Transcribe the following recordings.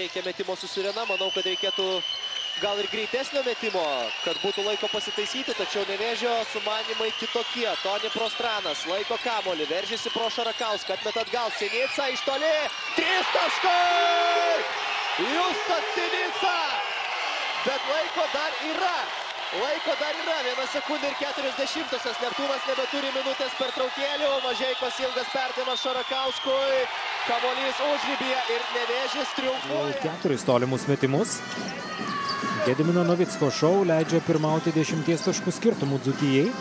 reikia metimo su Sirena. Manau, kad reikėtų gal ir greitesnio metimo, kad būtų laiko pasitaisyti, tačiau Nevėžio sumanimai kitokie. Toni Prostranas laiko kamuolį, veržėsi pro Šarakauską, atmeta atgal, Sinica iš toli, 3 taškai! Justas Sinica! Bet laiko dar yra. Laiko dar yra, 1 sekundė ir 40-osios. Neptūnas nebeturi minutės pertraukėlių. Mažeikos ilgas perdavimas Šarakauskui. Kamuolys užribyje ir Nevėžis triumfuoja. 4 tolimus metimus. Gedimino Novicko šou leidžia pirmauti 10 taškų skirtumų Dzūkijai.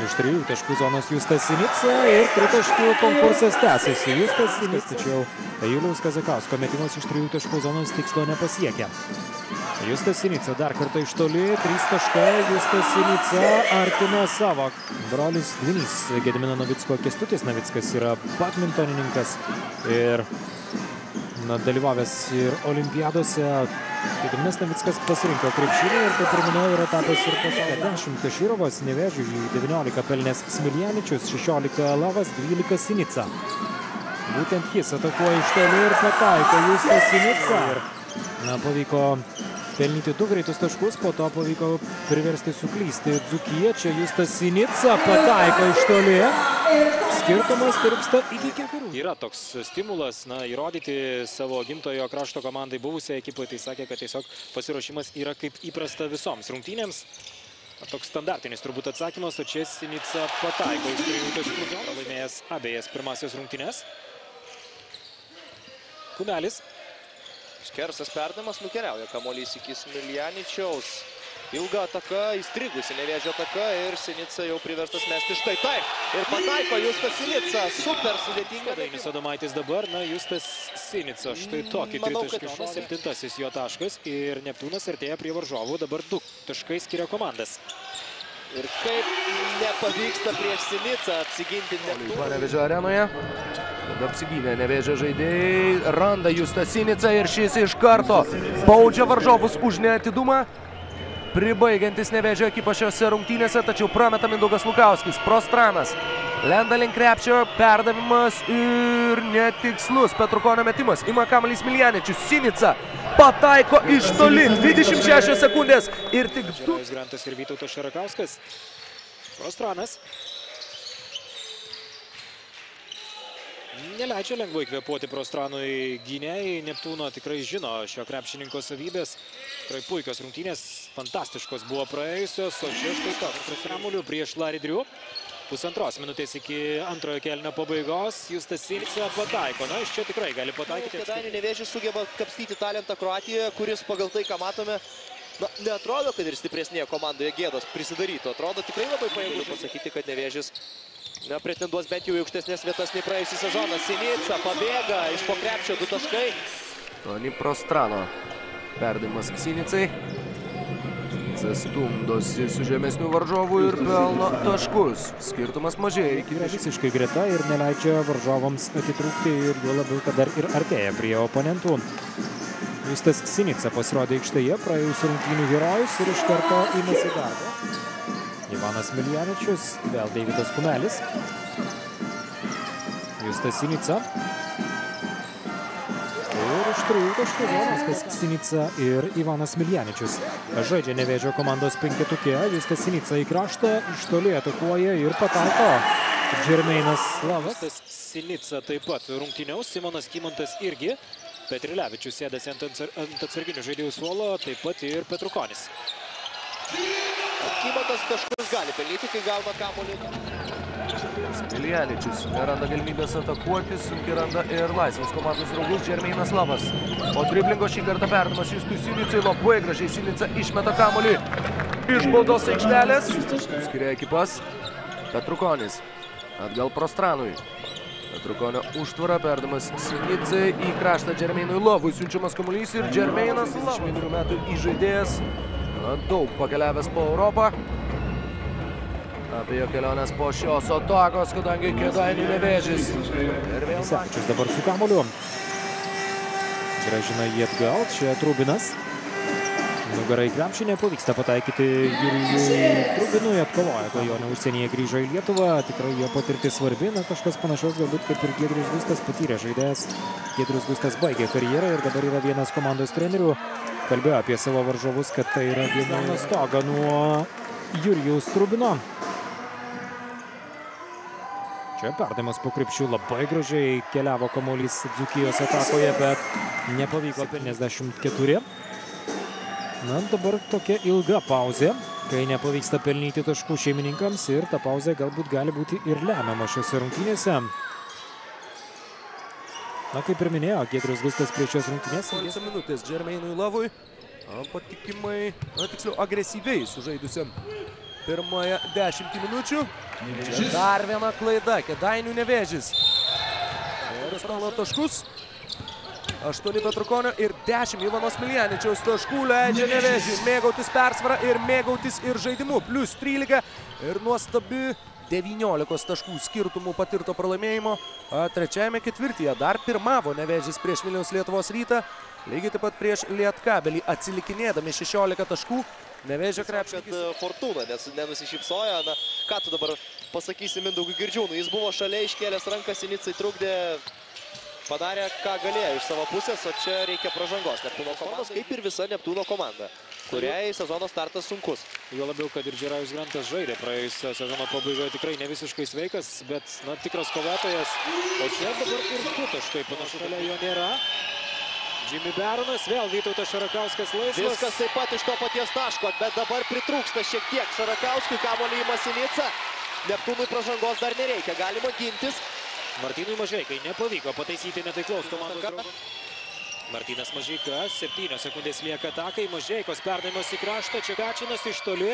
Iš 3 taškų zonos Justas Sinica ir 3 taškų konkursas tęsiasi. Justas Sinica, tačiau Juliaus Kazakausko metimas iš 3 taškų zonos tikslo nepasiekia. Justas Sinica dar kartą iš toli, 3 taškai, Justas Sinica artina savo. Brolis dvynys Gedimino Novicko Kęstutis Navickas yra badmintonininkas ir dalyvavęs ir olimpiadose. Gediminas Navickas pasirinko krepšinį ir, kaip ir minėjau, yra tapęs ir pasaulyje. 10 Kašyrovas, Nevėžiui 19 pelnęs Smiljaničius, 16 Lavas, 12 Sinica. Būtent jis atakuoja iš toli ir pataiko Justas Sinica. Pavyko pelnyti 2 greitus taškus, po to pavyko priversti suklysti Dzūkiją. Čia Justas Sinica pataiko iš toli. Skirtumas tirpsta iki 4. Yra toks stimulas, įrodyti savo gimtojo krašto komandai buvusiai ekipai, tai sakė, kad tiesiog pasiruošimas yra kaip įprasta visoms rungtynėms. Toks standartinis turbūt atsakymas, o čia Sinica pataiko iš 3 taškų zonos, laimėjęs abejas pirmasias rungtynės. Kumelis. Skersas perdavimas, nukeliauja kamuolys iki Smiljaničiaus. Ilga ataka, įstrigusi Nevėžio ataka ir Sinica jau priverstas mesti štai taip. Ir pataiko Justas Sinica, super sudėtinga. Dainis Adomaitis dabar, Justas Sinica, štai tokį 3 taškai, 7 jo taškas ir Neptūnas artėja prie varžovų, dabar 2 taškai skiria komandas. Ir kaip nepavyksta prieš Sinicą apsiginti Neptūną. Panevėžio arenoje. Tada apsigynė Nevėžio žaidėjai, randa Justas Sinica ir šis iš karto baudžia varžovus už neatidumą. Pribaigiantis Nevėžio ekipą šiose rungtynėse, tačiau prameta Mindaugas Lukauskis. Prostranas lenda link krepšio, perdavimas ir netikslus Petrukonio metimas. Ima kamuolį Smiljaničius, Sinica pataiko iš toli, 26 sekundės ir tik 2. Grantas ir Vytautas Šarakauskas. Prostranas neleidžia lengvai kvėpuoti Prostranui gynėjai. Neptūno tikrai žino šio krepšininko savybės. Tikrai puikios rungtynės, fantastiškos buvo praėjusios, o čia štai toks kamuoliu prieš Larry Drew. 1,5 minutės iki antrojo kėlinio pabaigos. Justas Sinica pataiko. Iš čia tikrai gali pataikyti. Kėdainių Nevėžis sugeba kapstyti talentą Kroatijoje, kuris pagal tai, ką matome, neatrodo, kad ir stipresnėje komandoje gėdos prisidarytų. Atrodo tikrai labai pajėgus pasakyti, kad Nevėžis pretenduos bent jau į aukštesnės vietas nei praėjusį sezoną. Sinica pabėga iš po krepšio 2 taškai. Toni Prostrano perdavimas Sinicai. Stumdosi su žemesnių varžovų ir pelno taškus. Skirtumas mažėja. Yra visiškai greta ir neleidžia varžovams atitrūkti ir juo labiau, kad dar ir artėja prie oponentų. Justas Sinica pasirodė aikštėje, praėjusių rungtynių herojus ir iš karto imasi darbo. Ivanas Smiljaničius, vėl Deividas Kumelis. Justas Sinica. Ir iš 3 taškų Justas Sinica ir Ivanas Smiljaničius. Žaidžia Nevėžio komandos penketuke. Justas Sinica į kraštą, iš toli atakuoja ir pataiko Džermeinas Lavas. Justas Sinica taip pat rungtyniaus, Simonas Kymantas irgi. Petrilevičius sėdasi ant atsarginių žaidėjų suolo, taip pat ir Petrukonis. Kymantas taškus gali pelnyti, kai gauna kamuolį. Smiljaničius neranda galimybės atakuoti, sunkiai randa ir laisvas komandos draugus Džermeinas Lavas. Po driblingo šį kartą perdavimas Justui Sinicai, labai gražiai Sinica išmeta kamuolį iš baudos aikštelės. Skiria ekipas Petrukonis. Atgal Prostranui. Petrukonio užtvara, perdavimas Sinicai į kraštą Džermeinui Lavui. Siunčiamas kamuolys ir Džermeinas Lavas. 21 metų įžaidėjas. Daug pakeliavęs po Europą. Apie jo kelionės po šios atakos, kadangi Kėdainių Nevėžis. Sevičius dabar su kamuoliu. Gražina jį atgal, čia Trubinas. Nugarai krepšinė pavyksta pataikyti Jurijui Trubinui, atkovoja klajonę užsienyje, grįžo į Lietuvą, tikrai jo patirtis svarbi, na kažkas panašaus galbūt kaip ir Giedrius Gustas, patyrė žaidėjas. Giedrius Gustas baigė karjerą ir dabar yra vienas komandos trenerių. Kalbėjo apie savo varžovus, kad tai yra viena stoga nuo Jurijaus Trubino. Čia perdavimas po krepšių, labai gražiai keliavo kamuolys Dzūkijos atakoje, bet nepavyko 54. Na, dabar tokia ilga pauzė, kai nepavyksta pelnyti taškų šeimininkams ir ta pauzė galbūt gali būti ir lemiama šiose rungtynėse. Na, kaip ir minėjo, Giedrius Gustas prieš šios rungtynės. 11 minutės Džermeinui Lavui, patikimai, tiksliau agresyviai sužaidusiam pirmąją 10 minučių. Čia dar viena klaida, Kėdainių Nevėžis. Ir stalo taškus. 8 Petrukonio ir 10 Ivano Smiljaničiaus taškų leidžia Nevėžiui mėgautis persvarą ir mėgautis ir žaidimu. Plius 13 ir nuostabi 19 taškų skirtumų patirto pralaimėjimo. Trečiajame ketvirtyje dar pirmavo Nevėžis prieš Vilniaus Lietuvos Rytą. Lygiai taip pat prieš Lietkaabelį atsilikinėdami 16 taškų. Nevėžio krepšininkas Fortūna, nes nenusišypsojo. Na, ką tu dabar pasakysi Mindaugui Girdžiūnui? Jis buvo šalia, iškėlęs rankas, Sinicai trukdė. Padarė, ką galėjo iš savo pusės, o čia reikia pražangos Neptūno komandos, kaip ir visa Neptūno komanda, kuriai sezono startas sunkus. Jo labiau, kad ir Džerajus Grantas žaidė praėjusio sezono pabaigoje tikrai ne visiškai sveikas, bet na, tikras kovotojas. O čia dabar ir 2 taškai, panašu, šalia jo nėra. Jimmy Baronas, vėl Vytautas Šarakauskas laisvas. Viskas taip pat iš to paties taško, bet dabar pritrūksta šiek tiek Šarakauskui, kamuolį ima Sinica. Neptūnui pražangos dar nereikia, galima gintis. Martynui Mažeikai nepavyko pataisyti netaiklaus komandos draugo. Martynas Mažeikas, 7 sekundės lieka atakai, Mažeikos perdavimas į kraštą, Čekačinas iš toli,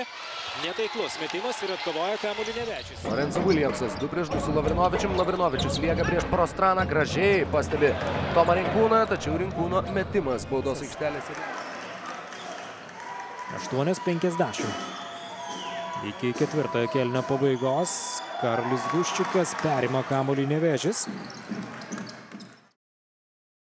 netaiklus metimas ir atkovoja kamuolį Nevečius. Lorenzo Williamsas 2-2 su Lavrinovičium, Lavrinovičius lieka prieš Prostraną, gražiai pastebi Tomą Rinkūną, tačiau Rinkūno metimas baudos aikštelėse. 8:50. Iki ketvirtojo kėlinio pabaigos Karolis Guščiukas perima kamuolį Nevėžis.